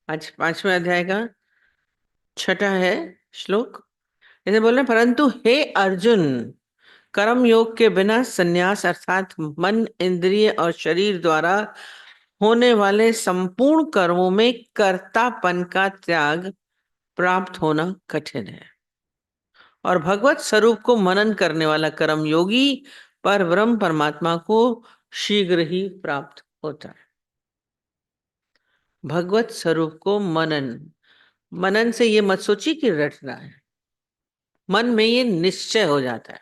आज 5वें अध्याय का 6ठा है श्लोक। इसे बोल रहे हैं, परंतु हे अर्जुन, कर्म योग के बिना संन्यास अर्थात मन, इंद्रिय और शरीर द्वारा होने वाले संपूर्ण कर्मों में कर्तापन का त्याग प्राप्त होना कठिन है। और भगवत स्वरूप को मनन करने वाला कर्म योगी पर ब्रह्म परमात्मा को शीघ्र ही प्राप्त होता है। भगवत स्वरूप को मनन, मनन से ये मत सोचिए कि रटना है, मन में ये निश्चय हो जाता है।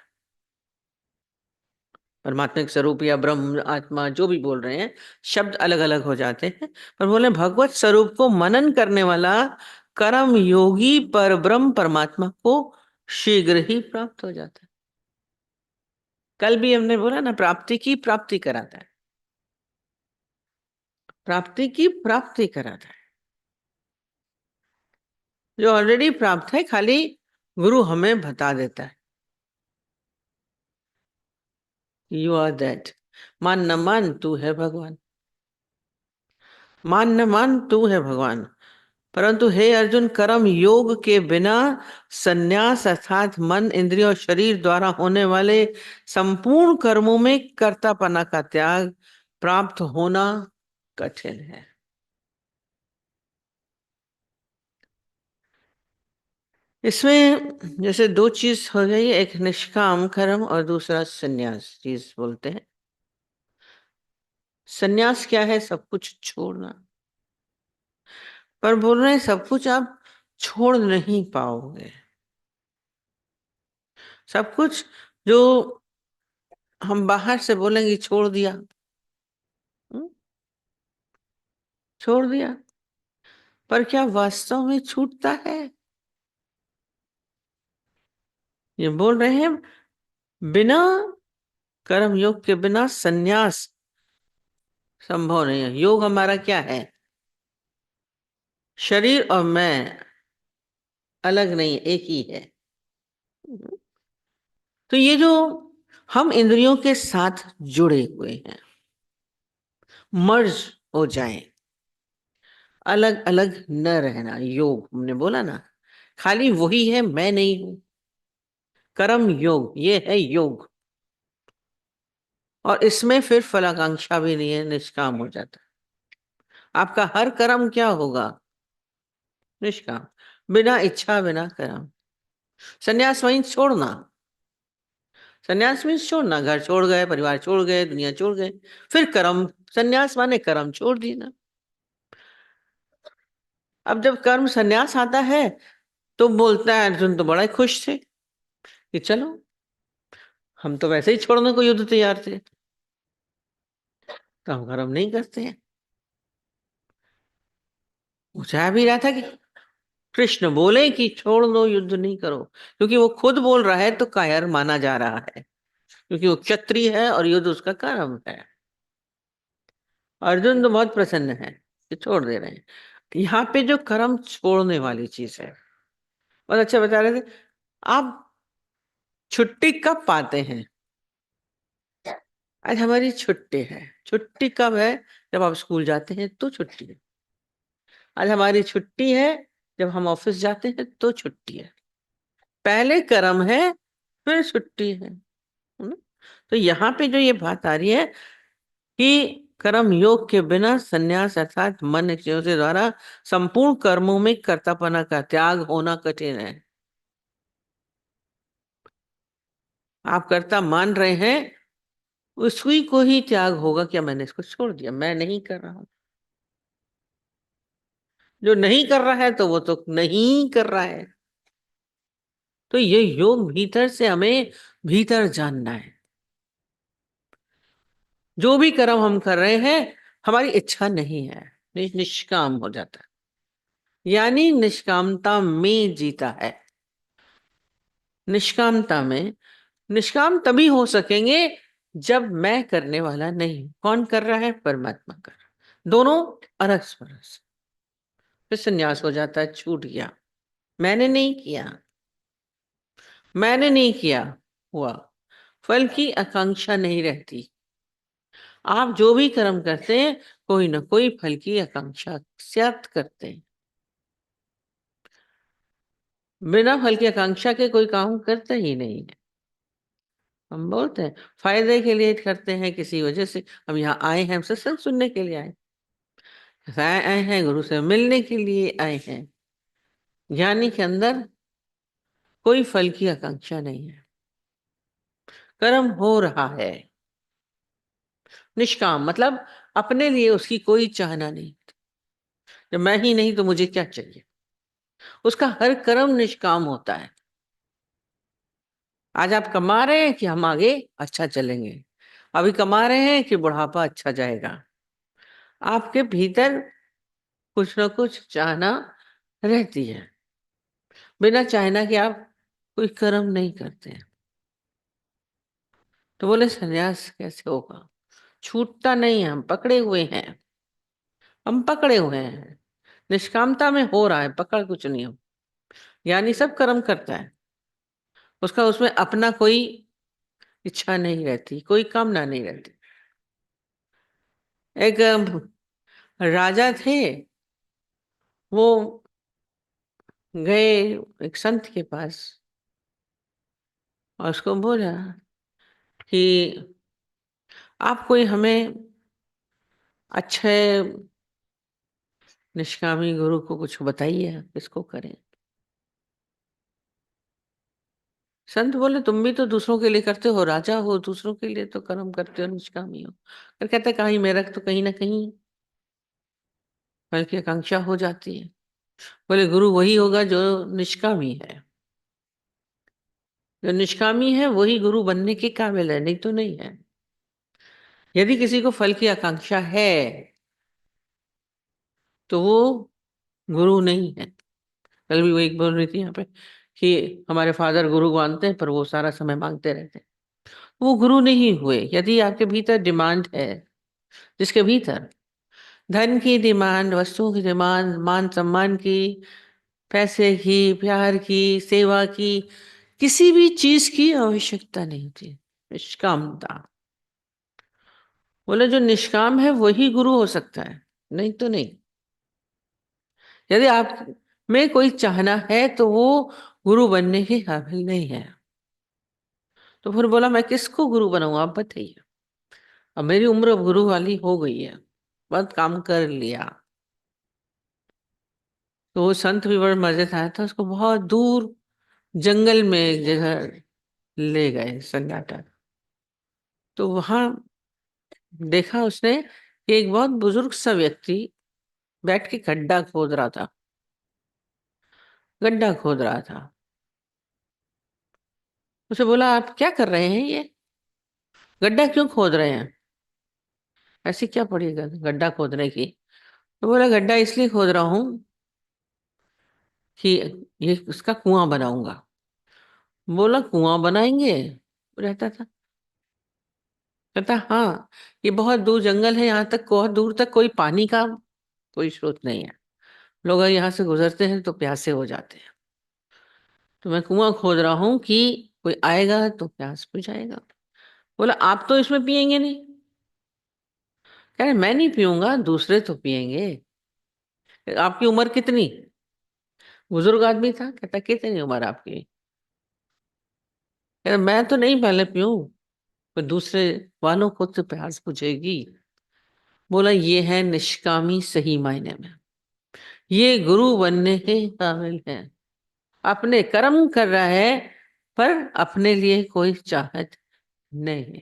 परमात्मिक स्वरूप या ब्रह्म आत्मा जो भी बोल रहे हैं, शब्द अलग अलग हो जाते हैं, पर बोले भगवत स्वरूप को मनन करने वाला कर्म योगी पर ब्रह्म परमात्मा को शीघ्र ही प्राप्त हो जाता है। कल भी हमने बोला ना, प्राप्ति की प्राप्ति कराता है, प्राप्ति की प्राप्ति कराता है। जो ऑलरेडी प्राप्त है, खाली गुरु हमें बता देता है, यू आर दैट। मान न मान तू है भगवान, मान न मान तू है भगवान। परंतु हे अर्जुन, कर्म योग के बिना संन्यास अर्थात मन, इंद्रिय और शरीर द्वारा होने वाले संपूर्ण कर्मों में कर्तापना का त्याग प्राप्त होना कठिन है। इसमें जैसे दो चीज हो गई, एक निष्काम कर्म और दूसरा संन्यास चीज बोलते हैं। संन्यास क्या है? सब कुछ छोड़ना। पर बोल रहे हैं सब कुछ आप छोड़ नहीं पाओगे। सब कुछ जो हम बाहर से बोलेंगे छोड़ दिया, हम्म, छोड़ दिया, पर क्या वास्तव में छूटता है? ये बोल रहे हैं बिना कर्म योग के बिना संन्यास संभव नहीं है। योग हमारा क्या है? शरीर और मैं अलग नहीं, एक ही है। तो ये जो हम इंद्रियों के साथ जुड़े हुए हैं, मर्ज हो जाएं, अलग अलग न रहना, योग हमने बोला ना, खाली वही है, मैं नहीं हूं। कर्म योग ये है योग। और इसमें फिर फलाकांक्षा भी नहीं है, निष्काम हो जाता है। आपका हर कर्म क्या होगा? निष्काम, बिना इच्छा बिना कर्म। संन्यास वहीं छोड़ना। संन्यास मीन्स छोड़ना, घर छोड़ गए, परिवार छोड़ गए, दुनिया छोड़ गए, फिर कर्म। संन्यास माने कर्म छोड़ देना। अब जब कर्म संन्यास आता है तो बोलता है अर्जुन, तो बड़ा ही खुश थे कि चलो, हम तो वैसे ही छोड़ने को युद्ध तैयार थे, तो हम कर्म नहीं करते हैं। पूछा भी रहा था कि कृष्ण बोले कि छोड़ दो, युद्ध नहीं करो, क्योंकि वो खुद बोल रहा है तो कायर माना जा रहा है, क्योंकि वो क्षत्रिय है और युद्ध उसका कर्म है। अर्जुन तो बहुत प्रसन्न है कि छोड़ दे रहे हैं। यहाँ पे जो कर्म छोड़ने वाली चीज है, बहुत अच्छा बता रहे थे। आप छुट्टी कब पाते हैं? आज हमारी छुट्टी है। छुट्टी कब है? जब आप स्कूल जाते हैं तो छुट्टी है। आज हमारी छुट्टी है, जब हम ऑफिस जाते हैं तो छुट्टी है। पहले कर्म है, फिर छुट्टी है ना? तो यहाँ पे जो ये बात आ रही है कि कर्म योग के बिना संन्यास अर्थात मन इंद्रियों से द्वारा संपूर्ण कर्मों में कर्तापना का त्याग होना कठिन है। आप कर्ता मान रहे हैं, उसी को ही त्याग होगा, क्या मैंने इसको छोड़ दिया, मैं नहीं कर रहा हूं। जो नहीं कर रहा है तो वो तो नहीं कर रहा है। तो ये योग भीतर से हमें भीतर जानना है। जो भी कर्म हम कर रहे हैं, हमारी इच्छा नहीं है, निष्काम हो जाता है, यानी निष्कामता में जीता है। निष्कामता में, निष्काम तभी हो सकेंगे जब मैं करने वाला नहीं। कौन कर रहा है? परमात्मा कर रहा है। दोनों अरस परस, फिर संन्यास हो जाता है, छूट गया। मैंने नहीं किया, मैंने नहीं किया, हुआ। फल की आकांक्षा नहीं रहती। आप जो भी कर्म करते हैं, कोई ना कोई फल की आकांक्षा साथ करते हैं। बिना फल की आकांक्षा के कोई काम करते ही नहीं है। हम बोलते हैं फायदे के लिए करते हैं, किसी वजह से हम यहाँ आए हैं, हम सत्संग सुनने के लिए आए हैं, गुरु से मिलने के लिए आए हैं। ज्ञानी के अंदर कोई फल की आकांक्षा नहीं है, कर्म हो रहा है। निष्काम मतलब अपने लिए उसकी कोई चाहना नहीं। जब मैं ही नहीं तो मुझे क्या चाहिए। उसका हर कर्म निष्काम होता है। आज आप कमा रहे हैं कि हम आगे अच्छा चलेंगे, अभी कमा रहे हैं कि बुढ़ापा अच्छा जाएगा। आपके भीतर कुछ ना कुछ चाहना रहती है। बिना चाहना कि आप कोई कर्म नहीं करते हैं। तो बोले सन्यास कैसे होगा? छूटता नहीं है, हम पकड़े हुए हैं। हम पकड़े हुए हैं, निष्कामता में हो रहा है, पकड़ कुछ नहीं हो। यानी सब कर्म करता है, उसका उसमें अपना कोई इच्छा नहीं रहती, कोई कामना नहीं रहती। एक राजा थे, वो गए एक संत के पास और उसको बोला कि आप कोई हमें अच्छे निष्कामी गुरु को कुछ बताइए, किसको करें। संत बोले तुम भी तो दूसरों के लिए करते हो, राजा हो, दूसरों के लिए तो कर्म करते हो, निष्कामी हो। फिर कहते कहीं मेरा तो कहीं ना कहीं फल की आकांक्षा हो जाती है। बोले गुरु वही होगा जो निष्कामी है। जो निष्कामी है वही गुरु बनने के काबिल है, नहीं तो नहीं है। यदि किसी को फल की आकांक्षा है तो वो गुरु नहीं है। कल भी वो एक बोल रही थी यहाँ पे कि हमारे फादर गुरु मानते हैं पर वो सारा समय मांगते रहते हैं। वो गुरु नहीं हुए। यदि आपके भीतर डिमांड है, जिसके भीतर धन की डिमांड, वस्तुओं की डिमांड, मान सम्मान की, पैसे की, प्यार की, सेवा की, किसी भी चीज की आवश्यकता नहीं थी, निष्कामता। बोले जो निष्काम है वही गुरु हो सकता है, नहीं तो नहीं। यदि आप में कोई चाहना है तो वो गुरु बनने के काबिल नहीं है। तो फिर बोला मैं किसको गुरु बनाऊं, आप बताइए। अब मेरी उम्र अब गुरु वाली हो गई है, बहुत काम कर लिया। तो वो संत भी बड़ा मजे आया था, उसको बहुत दूर जंगल में एक जगह ले गए सन्नाटा। तो वहां देखा उसने कि एक बहुत बुजुर्ग सा व्यक्ति बैठ के गड्ढा खोद रहा था। गड्ढा खोद रहा था। उसे बोला आप क्या कर रहे हैं ये, गड्ढा क्यों खोद रहे हैं, ऐसी क्या पड़ी गड्ढा खोदने की। तो बोला गड्ढा इसलिए खोद रहा हूं कि ये उसका कुआं बनाऊंगा। बोला कुआं बनाएंगे, रहता था। कहता हाँ, ये बहुत दूर जंगल है, यहाँ तक बहुत दूर तक कोई पानी का कोई स्रोत नहीं है। लोग अगर यहाँ से गुजरते हैं तो प्यासे हो जाते हैं। तो मैं कुआं खोद रहा हूँ कि कोई आएगा तो प्यास बुझाएगा। बोला आप तो इसमें पिएंगे नहीं। कह रहे मैं नहीं पीऊंगा, दूसरे तो पिएंगे। आपकी उम्र कितनी, बुजुर्ग आदमी था। कहता कितनी उम्र आपकी। कह रहे मैं तो नहीं पहले पीऊं, पर दूसरे वालों को तो प्यास बुझेगी। बोला ये है निष्कामी सही मायने में, ये गुरु बनने के काबिल है। अपने कर्म कर रहा है पर अपने लिए कोई चाहत नहीं।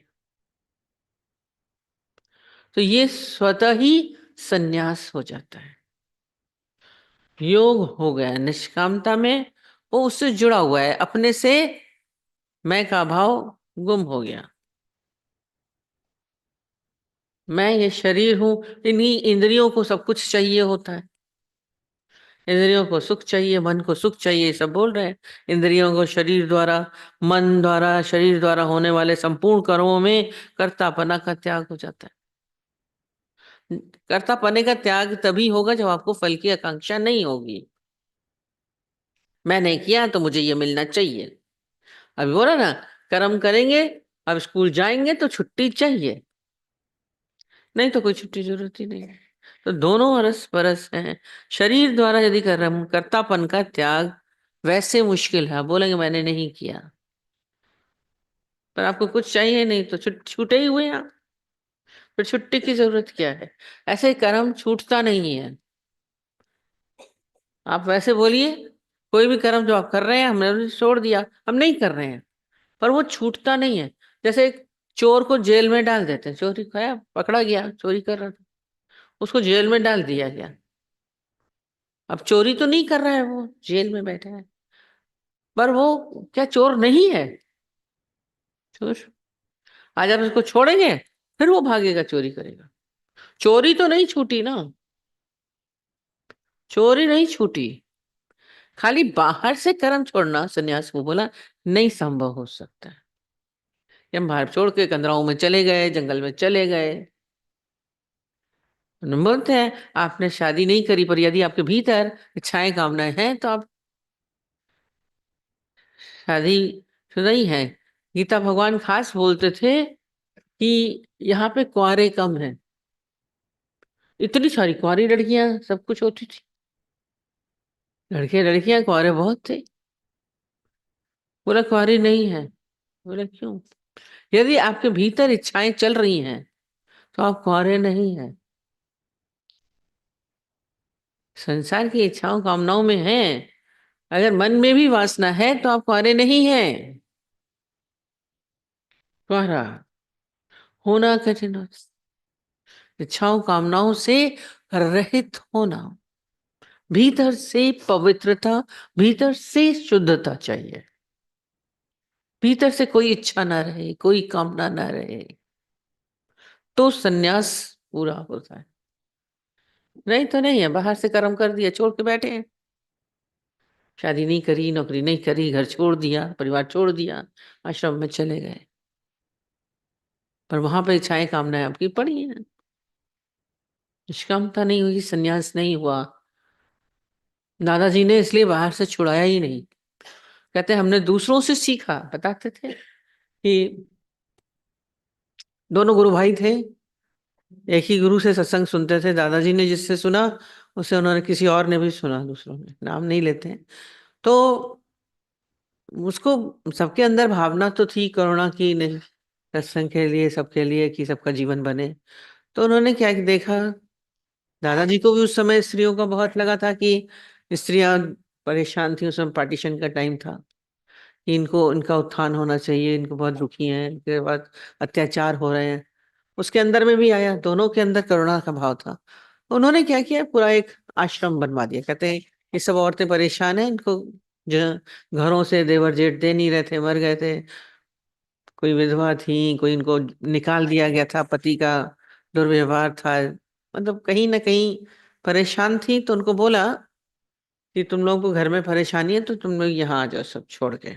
तो ये स्वतः ही संन्यास हो जाता है, योग हो गया निष्कामता में। वो उससे जुड़ा हुआ है, अपने से मैं का भाव गुम हो गया। मैं ये शरीर हूं, इन्हीं इंद्रियों को सब कुछ चाहिए होता है। इंद्रियों को सुख चाहिए, मन को सुख चाहिए, सब बोल रहे हैं। इंद्रियों को शरीर द्वारा, मन द्वारा, शरीर द्वारा होने वाले संपूर्ण कर्मों में कर्तापना का त्याग हो जाता है। कर्तापने का त्याग तभी होगा जब आपको फल की आकांक्षा नहीं होगी। मैंने किया तो मुझे ये मिलना चाहिए। अभी बोला ना, कर्म करेंगे, अब स्कूल जाएंगे तो छुट्टी चाहिए, नहीं तो कोई छुट्टी जरूरत ही नहीं है। तो दोनों अरस परस हैं। शरीर द्वारा यदि कर्म, कर्तापन का त्याग वैसे मुश्किल है। आप बोलेंगे मैंने नहीं किया, पर आपको कुछ चाहिए नहीं तो छूटे ही हुए आप। फिर छुट्टी की जरूरत क्या है? ऐसे ही कर्म छूटता नहीं है। आप वैसे बोलिए, कोई भी कर्म जो आप कर रहे हैं हमने छोड़ दिया, हम नहीं कर रहे हैं, पर वो छूटता नहीं है। जैसे एक चोर को जेल में डाल देते हैं, चोरी खाया पकड़ा गया, चोरी कर रहा था, उसको जेल में डाल दिया गया। अब चोरी तो नहीं कर रहा है, वो जेल में बैठा है, पर वो क्या चोर नहीं है? चोर। आज आप उसको छोड़ेंगे, फिर वो भागेगा, चोरी करेगा। चोरी तो नहीं छूटी ना, चोरी नहीं छूटी। खाली बाहर से कर्म छोड़ना, सन्यास को बोला, नहीं संभव हो सकता है। कि हम बाहर छोड़ के कंदराओं में चले गए, जंगल में चले गए। बोलते हैं आपने शादी नहीं करी, पर यदि आपके भीतर इच्छाएं कामनाएं हैं तो आप शादी शुदा ही हैं। गीता भगवान खास बोलते थे कि यहाँ पे कुंवारे कम हैं। इतनी सारी कुंवारी लड़कियां सब कुछ होती थी, लड़के लड़कियां कुंवारे बहुत थे। बोला कुंवारी नहीं है। बोला क्यों? यदि आपके भीतर इच्छाएं चल रही हैं तो आप कुंवारे नहीं हैं। संसार की इच्छाओं कामनाओं में हैं, अगर मन में भी वासना है तो आप कुंवारे नहीं हैं। कुंवारा होना कठिन हो, इच्छाओं कामनाओं से रहित होना, भीतर से पवित्रता, भीतर से शुद्धता चाहिए। भीतर से कोई इच्छा ना रहे, कोई कामना ना रहे, तो सन्यास पूरा होता है। नहीं तो नहीं है, बाहर से कर्म कर दिया, छोड़ के बैठे हैं। शादी नहीं करी, नौकरी नहीं करी, घर छोड़ दिया, परिवार छोड़ दिया, आश्रम में चले गए, पर वहां पर इच्छाएं कामनाएं आपकी पड़ी हैं। निष्कामता नहीं हुई, सन्यास नहीं हुआ। दादाजी ने इसलिए बाहर से छुड़ाया ही नहीं। कहते हमने दूसरों से सीखा, बताते थे कि दोनों गुरु भाई थे, एक ही गुरु से सत्संग सुनते थे। दादाजी ने जिससे सुना, उससे उन्होंने किसी और ने भी सुना, दूसरों ने नाम नहीं लेते हैं। तो उसको सबके अंदर भावना तो थी करुणा की, नहीं सत्संग के लिए, सबके लिए, कि सबका जीवन बने। तो उन्होंने क्या देखा, दादाजी को भी उस समय स्त्रियों का बहुत लगा था कि स्त्रियां परेशान थी। उस समय पार्टीशन का टाइम था कि इनको, इनका उत्थान होना चाहिए, इनको बहुत दुखी हैं, इनके बाद अत्याचार हो रहे हैं। उसके अंदर में भी आया, दोनों के अंदर करुणा का भाव था। उन्होंने क्या किया, पूरा एक आश्रम बनवा दिया। कहते हैं ये सब औरतें परेशान हैं, इनको जो घरों से देवर जेठ दे नहीं रहे थे, मर गए थे, कोई विधवा थी, कोई इनको निकाल दिया गया था, पति का दुर्व्यवहार था, मतलब कहीं ना कहीं परेशान थी। तो उनको बोला कि तुम लोगों को घर में परेशानी है तो तुम लोग यहाँ आ जाओ सब छोड़ के।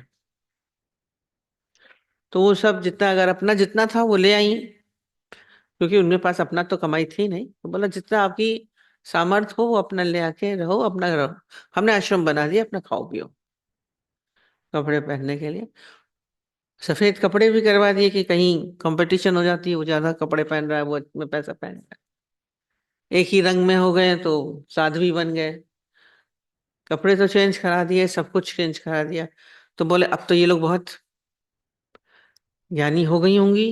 तो वो सब जितना, अगर अपना जितना था वो ले आई, क्योंकि उनके पास अपना तो कमाई थी नहीं। तो बोला जितना आपकी सामर्थ हो वो अपना ले आके रहो, अपना रहो। हमने आश्रम बना दिया, अपना खाओ पियो, कपड़े पहनने के लिए सफेद कपड़े भी करवा दिए कि कहीं कंपटीशन हो जाती है, वो ज्यादा कपड़े पहन रहा है, वो इतने पैसा पहन रहा है। एक ही रंग में हो गए तो साध्वी बन गए। कपड़े तो चेंज करा दिए, सब कुछ चेंज करा दिया। तो बोले अब तो ये लोग बहुत ज्ञानी हो गई होंगी।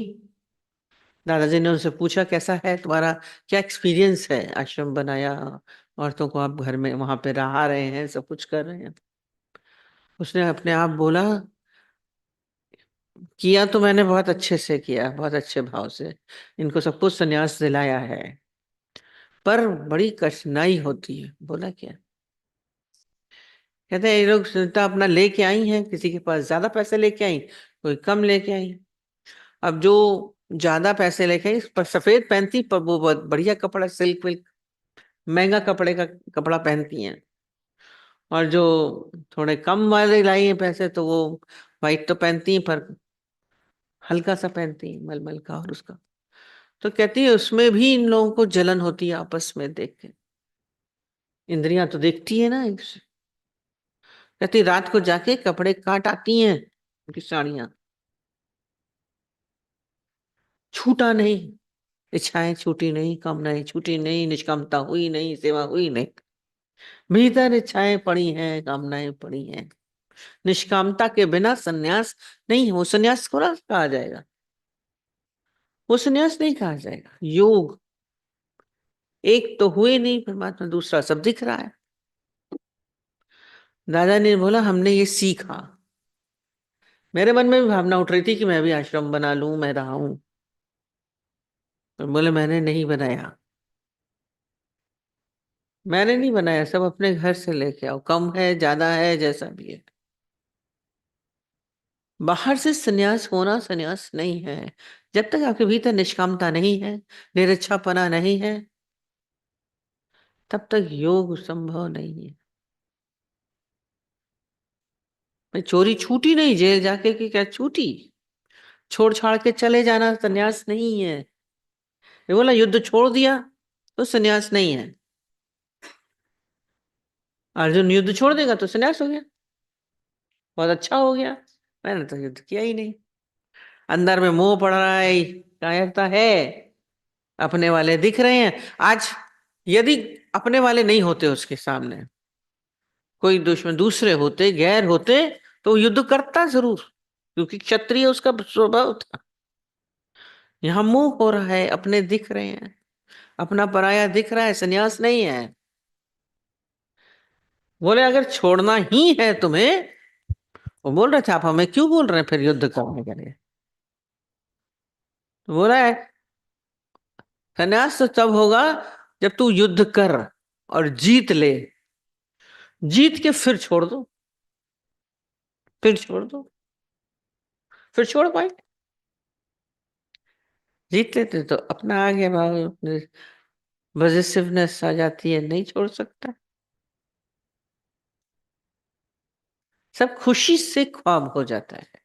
दादाजी ने उनसे पूछा कैसा है तुम्हारा, क्या एक्सपीरियंस है, आश्रम बनाया, औरतों को आप घर में वहां पे रहा रहे हैं, सब कुछ कर रहे हैं। उसने अपने आप बोला, किया तो मैंने बहुत अच्छे से किया, बहुत अच्छे भाव से इनको सब कुछ संन्यास दिलाया है, पर बड़ी कठिनाई होती है। बोला क्या? कहते हैं ये लोग तो अपना लेके आई हैं, किसी के पास ज्यादा पैसे लेके आई, कोई कम लेके आई। अब जो ज्यादा पैसे लेके आई पर सफेद पहनती, पर वो बहुत बढ़िया कपड़ा, सिल्क विल्क, महंगा कपड़े का कपड़ा पहनती हैं। और जो थोड़े कम वाले लाई हैं पैसे, तो वो वाइट तो पहनती हैं, पर हल्का सा पहनती हैं, मलमल का और उसका। तो कहती है उसमें भी इन लोगों को जलन होती है आपस में देख के। इंद्रियां तो देखती है ना एक से। कहती रात को जाके कपड़े काट आती हैं, उनकी साड़ियां। छूटा नहीं, इच्छाएं छूटी नहीं, कामनाएं छूटी नहीं, निष्कामता हुई नहीं, सेवा हुई नहीं। भीतर इच्छाएं पड़ी हैं, कामनाएं पड़ी हैं। निष्कामता के बिना सन्यास नहीं है। वो सन्यास थोड़ा कहा जाएगा, वो सन्यास नहीं कहा जाएगा। योग एक तो हुए नहीं परमात्मा, दूसरा सब दिख रहा है। दादा ने बोला हमने ये सीखा। मेरे मन में भी भावना उठ रही थी कि मैं भी आश्रम बना लूं, मैं रहा हूं। तो बोले मैंने नहीं बनाया, मैंने नहीं बनाया, सब अपने घर से लेके आओ, कम है ज्यादा है जैसा भी है। बाहर से सन्यास होना सन्यास नहीं है। जब तक आपके भीतर निष्कामता नहीं है, निरक्षापना नहीं है, तब तक योग संभव नहीं है। भाई चोरी छूटी नहीं, जेल जाके की क्या छूटी? छोड़ छाड़ के चले जाना सन्यास नहीं है। ये बोला युद्ध छोड़ दिया तो सन्यास नहीं है। अर्जुन युद्ध छोड़ देगा तो सन्यास हो गया, बहुत अच्छा हो गया। मैंने तो युद्ध किया ही नहीं। अंदर में मोह पड़ रहा है, कायरता है, अपने वाले दिख रहे हैं। आज यदि अपने वाले नहीं होते उसके सामने, कोई दुश्मन दूसरे होते, गैर होते, तो वो युद्ध करता जरूर, क्योंकि क्षत्रिय उसका स्वभाव था। यहाँ मोह हो रहा है, अपने दिख रहे हैं, अपना पराया दिख रहा है, सन्यास नहीं है। बोले अगर छोड़ना ही है तुम्हें, वो बोल रहे थे आप हमें क्यों बोल रहे हैं फिर युद्ध करने के लिए? तो बोला है सन्यास तो तब होगा जब तू युद्ध कर और जीत ले, जीत के फिर छोड़ दो, फिर छोड़ दो, फिर छोड़ पाए। जीत लेते तो अपना आ गया भाव, पॉजिटिवनेस आ जाती है, नहीं छोड़ सकता। सब खुशी से ख्वाब हो जाता है।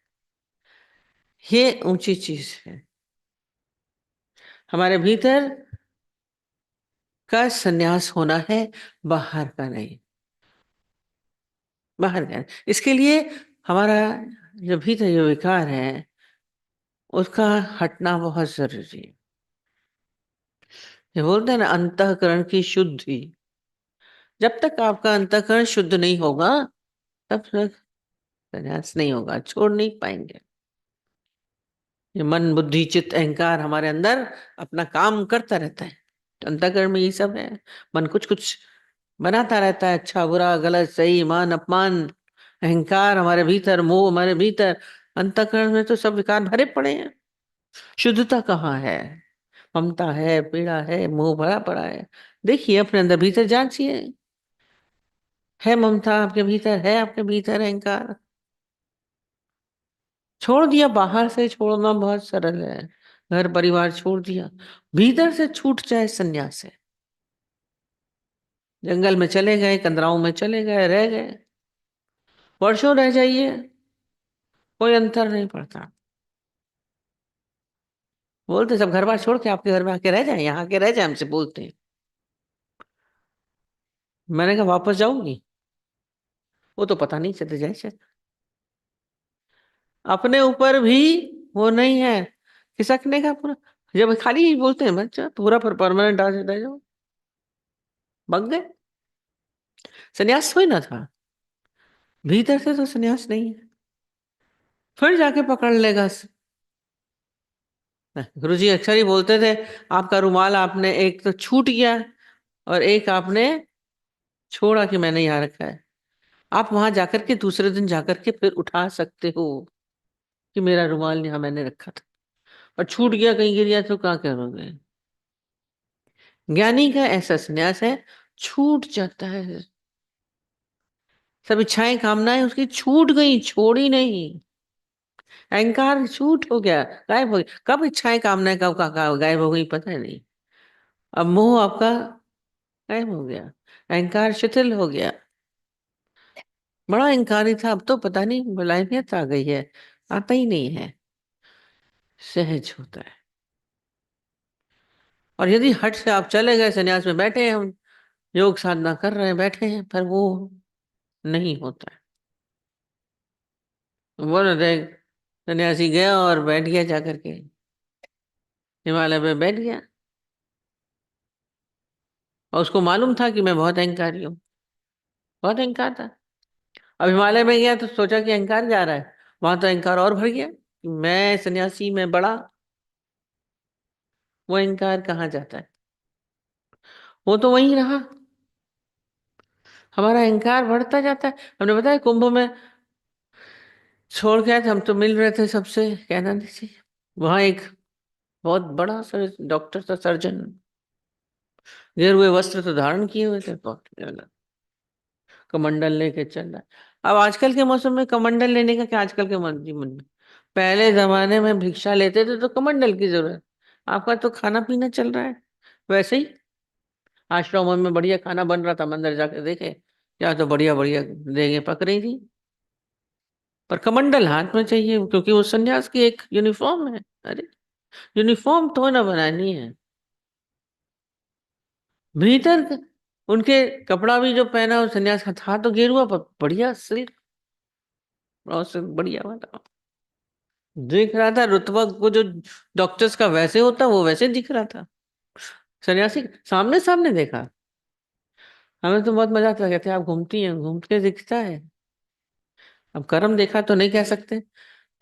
ये ऊंची चीज है। हमारे भीतर का सन्यास होना है, बाहर का नहीं। बाहर का नहीं। इसके लिए हमारा जो भीतर जो विकार है उसका हटना बहुत जरूरी है। ये बोलते हैं ना अंतःकरण की शुद्धि। जब तक आपका अंतःकरण शुद्ध नहीं होगा तब तक संन्यास नहीं होगा, छोड़ नहीं पाएंगे। ये मन बुद्धि चित्त अहंकार हमारे अंदर अपना काम करता रहता है। तो अंतःकरण में ये सब है। मन कुछ कुछ बनाता रहता है, अच्छा बुरा गलत सही मान अपमान, अहंकार हमारे भीतर, मोह हमारे भीतर। अंतःकरण में तो सब विकार भरे पड़े हैं। शुद्धता कहाँ है? ममता है, पीड़ा है, मोह भरा पड़ा है। देखिए अपने अंदर भीतर जांचिए, है ममता आपके भीतर, है आपके भीतर अहंकार? छोड़ दिया, बाहर से छोड़ना बहुत सरल है, घर परिवार छोड़ दिया, भीतर से छूट जाए संन्यास है। जंगल में चले गए, कंदराओं में चले गए, रह गए, वर्षों रह जाइए, कोई अंतर नहीं पड़ता। बोलते सब घर बार छोड़ के आपके घर में आके रह जाए, यहाँ आके रह जाए, हमसे बोलते हैं। मैंने कहा वापस जाऊंगी? वो तो पता नहीं, चले जाए शायद। अपने ऊपर भी वो नहीं है खिसकने का पूरा। जब खाली ही बोलते हैं बच्चा पूरा पर परमानेंट आ जाता है, जो भग गए, संन्यास हुई ना था, भीतर से तो संन्यास नहीं है। फिर जाके पकड़ लेगा। गुरु जी अक्सर ही बोलते थे आपका रुमाल आपने एक तो छूट गया और एक आपने छोड़ा कि मैंने यहाँ रखा है। आप वहां जाकर के दूसरे दिन जाकर के फिर उठा सकते हो कि मेरा रुमाल यहाँ मैंने रखा था, और छूट गया कहीं गिर गया तो क्या करोगे? ज्ञानी का ऐसा संन्यास है, छूट जाता है। सब इच्छाएं कामनाएं उसकी छूट गई, छोड़ी नहीं। अहंकार छूट हो गया, गायब हो गया। कब इच्छाएं कामनाएं कब गायब हो गई पता ही नहीं। अब मोह आपका गायब हो गया, अहंकार शिथिल हो गया। बड़ा अहंकारी था, अब तो पता नहीं मुलायमियत आ गई है, आता ही नहीं है, सहज होता है। और यदि हट से आप चले गए, संन्यास में बैठे हैं हम, योग साधना कर रहे हैं, बैठे हैं, पर वो नहीं होता है। बोल रहे सन्यासी गया और बैठ गया जाकर के, हिमालय पे बैठ गया, और उसको मालूम था कि मैं बहुत अहंकारी हूँ, बहुत अहंकार था। अब हिमालय में गया तो सोचा कि अहंकार जा रहा है, वहां तो अहंकार और भर गया कि मैं सन्यासी, मैं बड़ा। वो अहंकार कहाँ जाता है? वो तो वहीं रहा। हमारा अहंकार बढ़ता जाता है। हमने बताया कुंभ में छोड़ के आए थे, हम तो मिल रहे थे सबसे, कहना नहीं चाहिए। वहां एक बहुत बड़ा सर डॉक्टर था, सर्जन, गेरुए वस्त्र तो धारण किए हुए थे, बहुत कमंडल लेके चल रहा है। अब आजकल के मौसम में कमंडल लेने का क्या, आजकल के जीवन में? पहले जमाने में भिक्षा लेते थे तो कमंडल की जरूरत। आपका तो खाना पीना चल रहा है वैसे ही। आश्रमों में बढ़िया खाना बन रहा था, मंदिर जाके देखे क्या, तो बढ़िया बढ़िया देगे पक रही थी। पर कमंडल हाथ में चाहिए, क्योंकि वो सन्यास की एक यूनिफॉर्म है। अरे यूनिफॉर्म तो ना बनानी है, भीतर उनके कपड़ा भी जो पहना वो सन्यास का था तो गेरुआ, पर बढ़िया सिल्क, और से बढ़िया वाला दिख रहा था। रुतबा को जो डॉक्टर्स का वैसे होता वो वैसे दिख रहा था। सन्यासी सामने सामने देखा, हमें तो बहुत मजा आता, कहते आप घूमती हैं, घूम के दिखता है। अब कर्म देखा तो नहीं कह सकते,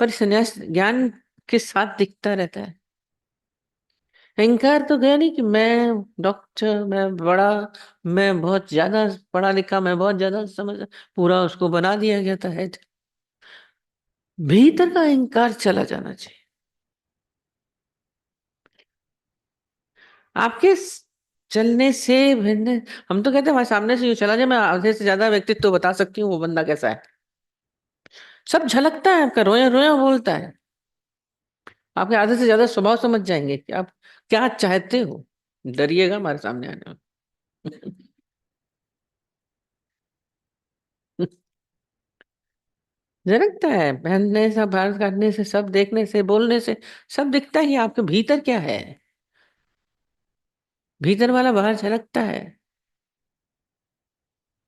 पर सन्यास ज्ञान के साथ दिखता रहता है। अहंकार तो गया नहीं कि मैं डॉक्टर, मैं बड़ा, मैं बहुत ज्यादा पढ़ा लिखा, मैं बहुत ज्यादा समझ, पूरा उसको बना दिया गया था हेड। भीतर का अहंकार चला जाना चाहिए। आपके चलने से भिन्न, हम तो कहते हैं हमारे सामने से यूं चला जाए, मैं आधे से ज्यादा व्यक्तित्व तो बता सकती हूँ वो बंदा कैसा है। सब झलकता है आपका, रोया रोया बोलता है। आपके आधे से ज्यादा स्वभाव समझ जाएंगे कि आप क्या चाहते हो। डरिएगा हमारे सामने आने में। झलकता है, पहनने से, बाल काटने से, सब देखने से, बोलने से, सब दिखता ही है आपके भीतर क्या है। भीतर वाला बाहर झलकता है।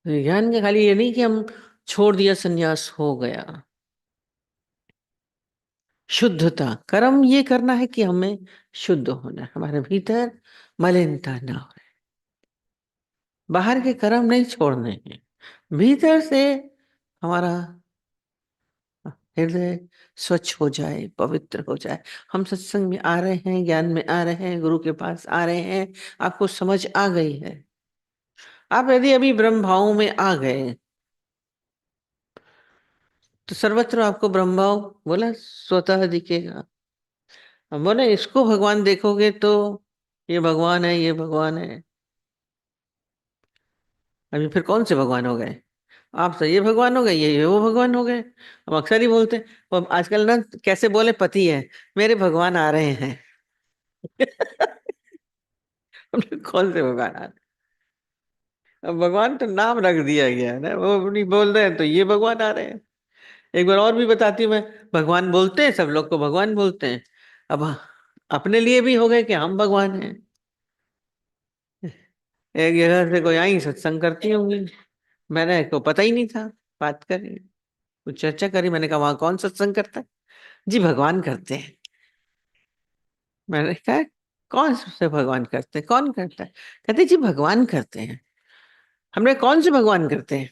ज्ञान का खाली ये नहीं कि हम छोड़ दिया, सन्यास हो गया। शुद्धता, कर्म ये करना है कि हमें शुद्ध होना है, हमारे भीतर मलिनता ना हो। बाहर के कर्म नहीं छोड़ने हैं, भीतर से हमारा हृदय स्वच्छ हो जाए, पवित्र हो जाए। हम सत्संग में आ रहे हैं, ज्ञान में आ रहे हैं, गुरु के पास आ रहे हैं, आपको समझ आ गई है। आप यदि अभी ब्रह्म भाव में आ गए तो सर्वत्र आपको ब्रह्म भाव बोला स्वतः दिखेगा। हम बोले इसको भगवान देखोगे तो ये भगवान है, ये भगवान है। अभी फिर कौन से भगवान हो गए? आप तो ये भगवान हो गए, ये वो भगवान हो गए। हम अक्सर ही बोलते हैं, और आजकल ना कैसे बोले, पति है, मेरे भगवान आ रहे हैं। हमने कौन से भगवान आ रहे हैं? अब भगवान तो नाम रख दिया गया है ना, वो अपनी बोल रहे हैं तो ये भगवान आ रहे हैं। एक बार और भी बताती हूँ मैं। भगवान बोलते हैं, सब लोग को भगवान बोलते हैं। अब अपने लिए भी हो गए कि हम भगवान हैं। एक जगह से कोई आई, सत्संग करती होंगी, मैंने को पता ही नहीं था। बात करी, कुछ चर्चा करी, मैंने कहा वहां कौन सत्संग करता है? जी भगवान करते हैं। मैंने कहा कौन से भगवान करते हैं, कौन करता है? कहते जी भगवान करते हैं। हमने कौन से भगवान करते हैं?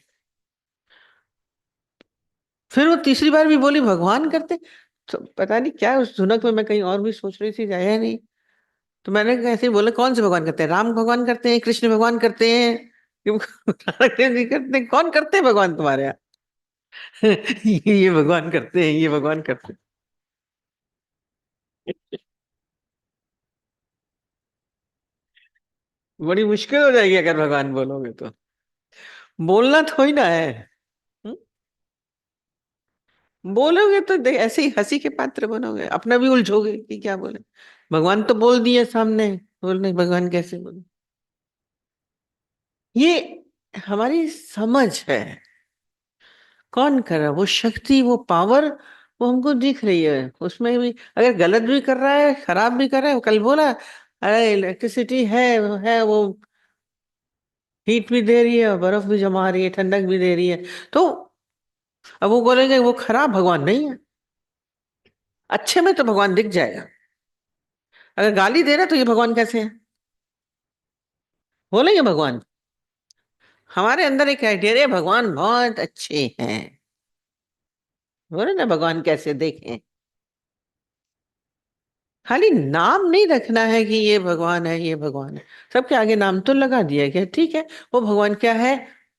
फिर वो तीसरी बार भी बोली भगवान करते। तो पता नहीं क्या उस धुनक में मैं कहीं और भी सोच रही थी, जाया नहीं। तो मैंने ऐसे ही बोला कौन से भगवान करते हैं? राम भगवान करते हैं, कृष्ण भगवान करते हैं, नानक देव जी करते हैं, कौन करते हैं भगवान तुम्हारे यहाँ? ये भगवान करते हैं, ये भगवान करते हैं। बड़ी मुश्किल हो जाएगी अगर भगवान बोलोगे तो। बोलना थोड़ी ना है। हम्म? बोलोगे तो ऐसे ही हंसी के पात्र बनोगे, अपना भी उलझोगे कि क्या बोले। भगवान तो बोल दिए सामने, बोलने भगवान कैसे बोले? ये हमारी समझ है। कौन कर रहा है? वो शक्ति, वो पावर, वो हमको दिख रही है। उसमें भी अगर गलत भी कर रहा है, खराब भी कर रहा है, वो कल बोला अरे इलेक्ट्रिसिटी है वो हीट भी दे रही है, बर्फ भी जमा रही है, ठंडक भी दे रही है। तो अब वो बोलेंगे वो खराब, भगवान नहीं है। अच्छे में तो भगवान दिख जाएगा। अगर गाली दे रहा है तो ये भगवान कैसे है? बोलेंगे भगवान? हमारे अंदर एक क्राइटेरिया, भगवान बहुत अच्छे हैं। बोले ना भगवान कैसे देखें। खाली नाम नहीं रखना है कि ये भगवान है, ये भगवान है। सबके आगे नाम तो लगा दिया गया, ठीक है। वो भगवान क्या है?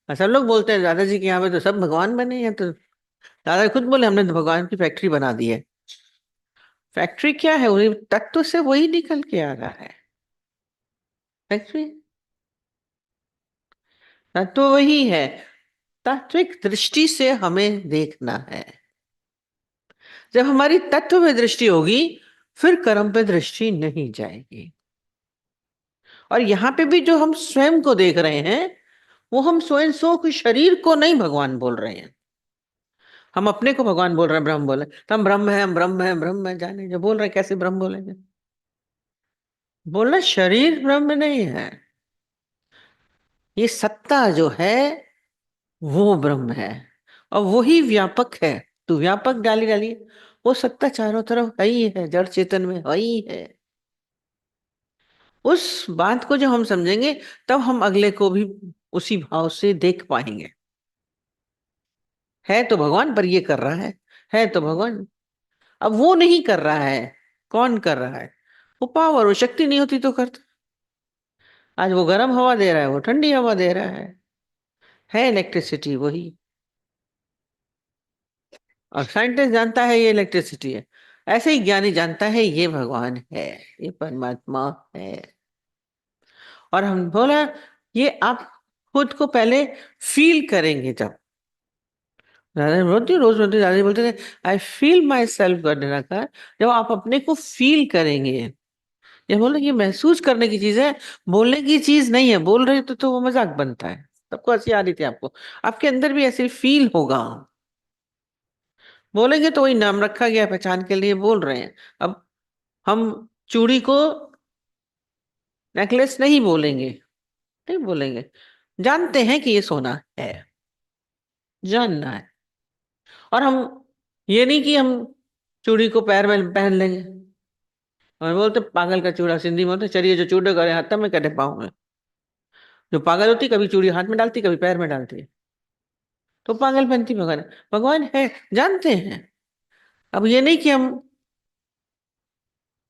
सब लोग बोलते हैं दादाजी के यहाँ पे तो सब भगवान बने हैं, तो दादा खुद बोले हमने तो भगवान की फैक्ट्री बना दी है। फैक्ट्री क्या है? वही तत्व से वही निकल के आ रहा है। फैक्ट्री तत्व वही है। तात्विक दृष्टि से हमें देखना है। जब हमारी तत्व में दृष्टि होगी, फिर कर्म पे दृष्टि नहीं जाएगी। और यहाँ पे भी जो हम स्वयं को देख रहे हैं, वो हम स्वयं सो के शरीर को नहीं भगवान बोल रहे हैं। हम अपने को भगवान बोल रहे हैं, ब्रह्म बोले तो हम ब्रह्म है, हम ब्रह्म है, ब्रह्म है, जाने जो बोल रहे हैं कैसे ब्रह्म बोलेंगे? बोलना शरीर ब्रह्म नहीं है। ये सत्ता जो है वो ब्रह्म है, और वही व्यापक है। तो व्यापक डाली डाली, वो सत्ता चारों तरफ है ही है, जड़ चेतन में है ही है। उस बात को जब हम समझेंगे, तब हम अगले को भी उसी भाव से देख पाएंगे। है तो भगवान, पर ये कर रहा है तो भगवान। अब वो नहीं कर रहा है, कौन कर रहा है? वो पावर, वो शक्ति नहीं होती तो करता। आज वो गर्म हवा दे रहा है, वो ठंडी हवा दे रहा है इलेक्ट्रिसिटी वही। और साइंटिस्ट जानता है ये इलेक्ट्रिसिटी है, ऐसे ही ज्ञानी जानता है ये भगवान है, ये परमात्मा है। और हम बोला, ये आप खुद को पहले फील करेंगे। जब दादा बोलती, रोज बोलती, दादी बोलते थे I feel my self God निराकार। जब आप अपने को फील करेंगे, ये बोले ये महसूस करने की चीज है, बोलने की चीज नहीं है। बोल रहे तो वो मजाक बनता है, सबको हंसी आ रही थी आपको। आपके अंदर भी ऐसे फील होगा। बोलेंगे तो वही नाम रखा गया है, पहचान के लिए बोल रहे हैं। अब हम चूड़ी को नेकलेस नहीं बोलेंगे, नहीं बोलेंगे। जानते हैं कि ये सोना है, जानना है। और हम ये नहीं कि हम चूड़ी को पैर में पहन लेंगे। और बोलते पागल का चूड़ा, सिंधी में बोलते चलिए जो चूड़े करे हाथ में कटे पाँव में। जो पागल होती, कभी चूड़ी हाथ में डालती, कभी पैर में डालती है, तो पागल बनती। भगवान भगवान है, जानते हैं। अब ये नहीं कि हम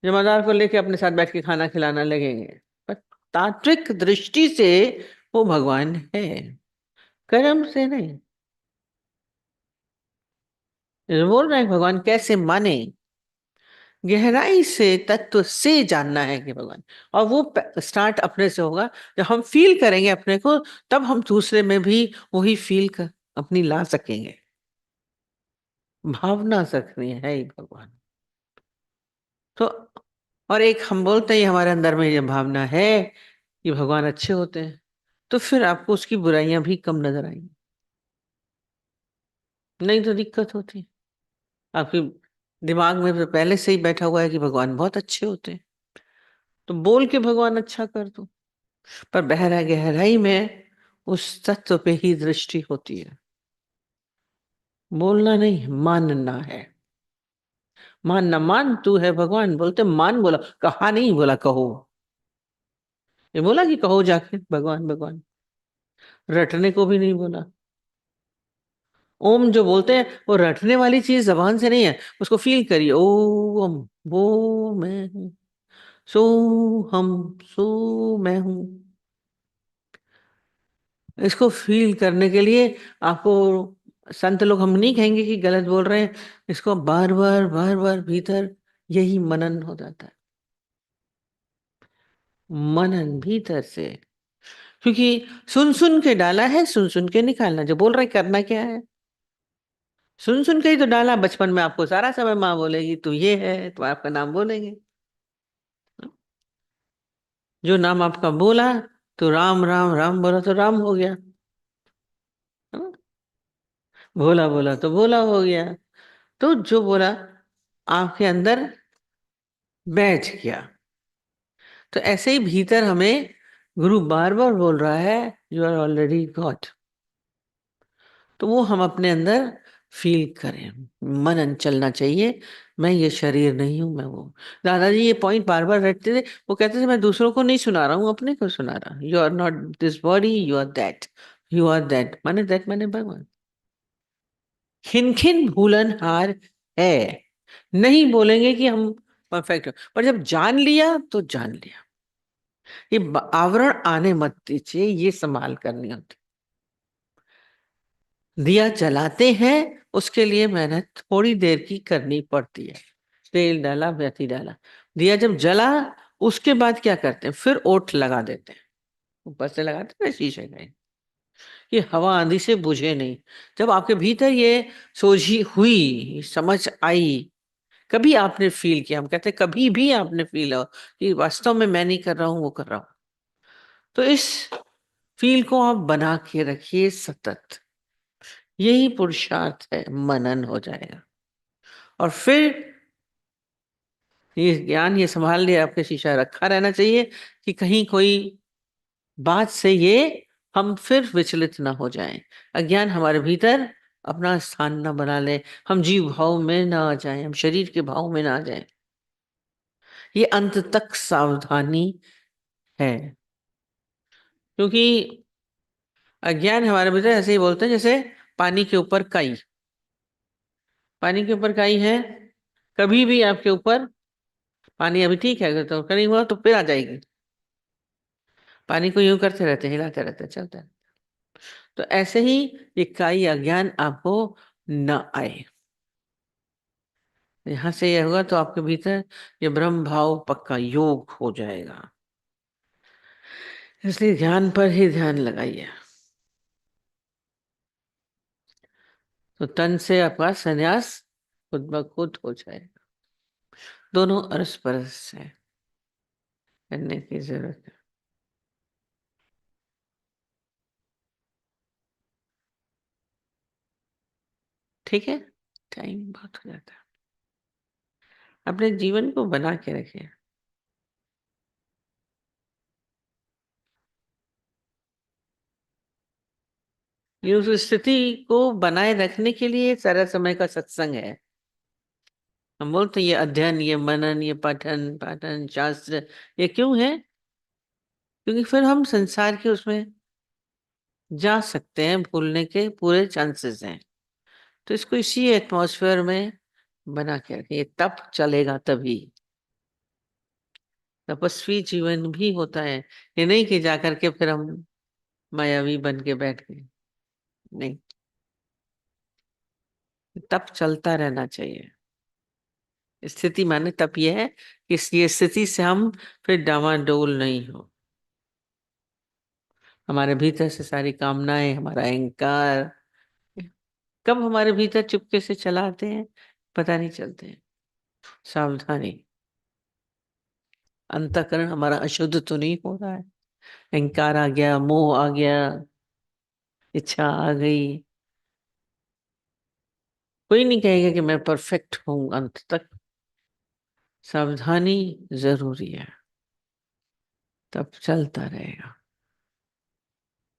जमादार को लेके अपने साथ बैठ के खाना खिलाना लगेंगे, पर तात्विक दृष्टि से वो भगवान है, कर्म से नहीं। जो बोल रहे हैं भगवान कैसे माने, गहराई से तत्व से जानना है कि भगवान। और वो स्टार्ट अपने से होगा। जब हम फील करेंगे अपने को, तब हम दूसरे में भी वही फील कर अपनी ला सकेंगे। भावना सकनी है ही भगवान। तो और एक हम बोलते हैं हमारे अंदर में ये भावना है कि भगवान अच्छे होते हैं, तो फिर आपको उसकी बुराइयां भी कम नजर आएंगी। नहीं तो दिक्कत होती है। आपके दिमाग में तो पहले से ही बैठा हुआ है कि भगवान बहुत अच्छे होते हैं, तो बोल के भगवान अच्छा कर दो। पर गहराई में उस तत्व पे ही दृष्टि होती है। बोलना नहीं, मानना है। मानना, मान तू है भगवान, बोलते मान, बोला कहा नहीं, बोला कहो। ये बोला कि कहो जाके भगवान भगवान, रटने को भी नहीं बोला। ओम जो बोलते हैं, वो रटने वाली चीज जबान से नहीं है, उसको फील करिए। ओम, वो मैं हूँ, सो हम, सो मैं हूँ। इसको फील करने के लिए आपको, संत लोग, हम नहीं कहेंगे कि गलत बोल रहे हैं, इसको बार बार भीतर यही मनन हो जाता है। मनन भीतर से, क्योंकि सुन सुन के डाला है, सुन सुन के निकालना। जो बोल रहे हैं, करना क्या है? सुन सुन के ही तो डाला। बचपन में आपको सारा समय माँ बोलेगी तू ये है, तो आपका नाम बोलेंगे। जो नाम आपका बोला, तो राम राम राम बोला तो राम हो गया, है ना? भोला बोला तो भोला हो गया। तो जो बोला आपके अंदर बैठ गया। तो ऐसे ही भीतर हमें गुरु बार बार बोल रहा है यू आर ऑलरेडी गॉड। तो वो हम अपने अंदर फील करें। मनन चलना चाहिए, मैं ये शरीर नहीं हूं, मैं वो। दादाजी ये पॉइंट बार बार रटते थे। वो कहते थे मैं दूसरों को नहीं सुना रहा हूं, अपने को सुना रहा हूं। You are not this body, you are that. You are that, माने दैट माने भगवान। खिन भूलनहार है, नहीं बोलेंगे कि हम परफेक्ट हो, पर जब जान लिया तो जान लिया। ये आवरण आने मत दीजिए, ये संभाल करनी होती। दिया जलाते हैं, उसके लिए मेहनत थोड़ी देर की करनी पड़ती है। तेल डाला, बत्ती डाला, दिया जब जला, उसके बाद क्या करते हैं, फिर ओट लगा देते हैं, ऊपर से लगाते हैं ना शीशे का, कि हवा आंधी से बुझे नहीं। जब आपके भीतर ये सोझी हुई, समझ आई, कभी आपने फील किया, हम कहते हैं कभी भी आपने फील हो कि वास्तव में मैं नहीं कर रहा हूं, वो कर रहा हूं, तो इस फील को आप बना के रखिए सतत। यही पुरुषार्थ है, मनन हो जाएगा। और फिर ये ज्ञान, ये संभाल लिया, आपके शीशा रखा रहना चाहिए कि कहीं कोई बात से ये हम फिर विचलित ना हो जाएं, अज्ञान हमारे भीतर अपना स्थान ना बना ले, हम जीव भाव में ना आ जाएं, हम शरीर के भाव में ना आ जाएं। ये अंत तक सावधानी है, क्योंकि अज्ञान हमारे भीतर ऐसे ही बोलते हैं जैसे पानी के ऊपर काई। पानी के ऊपर काई है, कभी भी आपके ऊपर पानी अभी ठीक है, अगर तो नहीं हुआ तो फिर आ जाएगी। पानी को यूं करते रहते, हिलाते रहते, चलते रहते। तो ऐसे ही ये काई अज्ञान आपको न आए। यहां से यह होगा तो आपके भीतर ये ब्रह्म भाव पक्का योग हो जाएगा। इसलिए ध्यान पर ही ध्यान लगाइए, तो तन से आपका संन्यास खुद ब खुद हो जाएगा। दोनों अरस परस है, करने की जरूरत है। ठीक है, टाइम बहुत हो जाता है। अपने जीवन को बना के रखिए। ये उस स्थिति को बनाए रखने के लिए सारा समय का सत्संग है। हम बोलते हैं ये अध्ययन, ये मनन, ये पठन पाठन शास्त्र, ये क्यों है? क्योंकि फिर हम संसार के उसमें जा सकते हैं, भूलने के पूरे चांसेस हैं। तो इसको इसी एटमॉस्फेयर में बना के रखें, ये तप चलेगा तभी। तपस्वी जीवन भी होता है, ये नहीं कि जाकर के फिर हम मायावी बन के बैठ गए, नहीं। तप चलता रहना चाहिए। स्थिति माने तप ये है कि ये स्थिति से हम फिर डामाडोल नहीं हो। हमारे भीतर से सारी कामनाएं, हमारा अहंकार कब हमारे भीतर चुपके से चला आते हैं, पता नहीं चलते हैं। सावधानी, अंतःकरण हमारा अशुद्ध तो नहीं हो रहा है, अहंकार आ गया, मोह आ गया, इच्छा आ गई। कोई नहीं कहेगा कि मैं परफेक्ट हूं अंत तक। सावधानी जरूरी है, तब चलता रहेगा।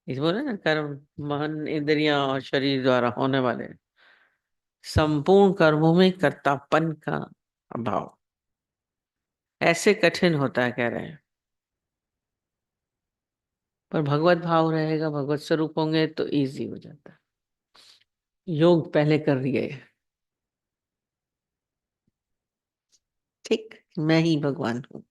इस बोले ना, कर्म मन इंद्रियां और शरीर द्वारा होने वाले संपूर्ण कर्मों में कर्तापन का अभाव ऐसे कठिन होता है, कह रहे हैं। पर भगवत भाव रहेगा, भगवत स्वरूप होंगे तो इजी हो जाता है। योग पहले कर लिए, ठीक, मैं ही भगवान हूँ।